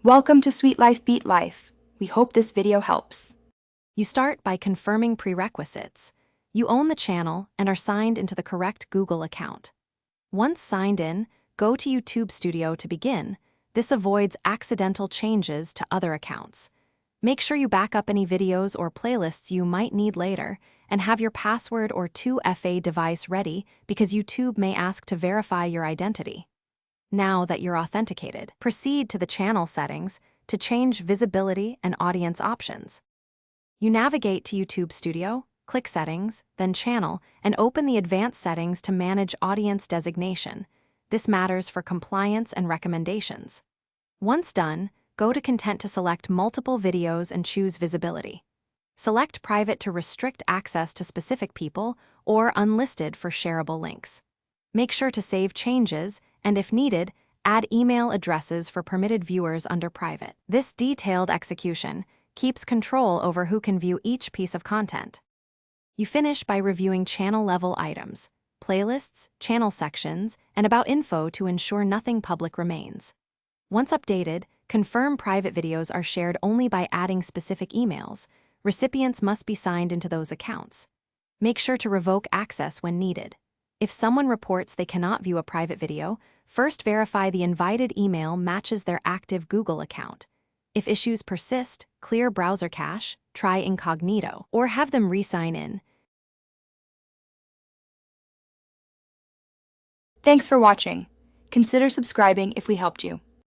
Welcome to Sweet Life Beat Life. We hope this video helps. You start by confirming prerequisites. You own the channel and are signed into the correct Google account. Once signed in, go to YouTube Studio to begin. This avoids accidental changes to other accounts. Make sure you back up any videos or playlists you might need later, and have your password or 2FA device ready because YouTube may ask to verify your identity. Now that you're authenticated, proceed to the channel settings to change visibility and audience options. You navigate to YouTube Studio, click Settings, then Channel, and open the advanced settings to manage audience designation. This matters for compliance and recommendations. Once done, go to Content to select multiple videos and choose Visibility. Select Private to restrict access to specific people or Unlisted for shareable links. Make sure to save changes, and if needed, add email addresses for permitted viewers under Private. This detailed execution keeps control over who can view each piece of content. You finish by reviewing channel-level items, playlists, channel sections, and about info to ensure nothing public remains. Once updated, confirm private videos are shared only by adding specific emails. Recipients must be signed into those accounts. Make sure to revoke access when needed. If someone reports they cannot view a private video, first verify the invited email matches their active Google account. If issues persist, clear browser cache, try incognito, or have them re-sign in. Thanks for watching. Consider subscribing if we helped you.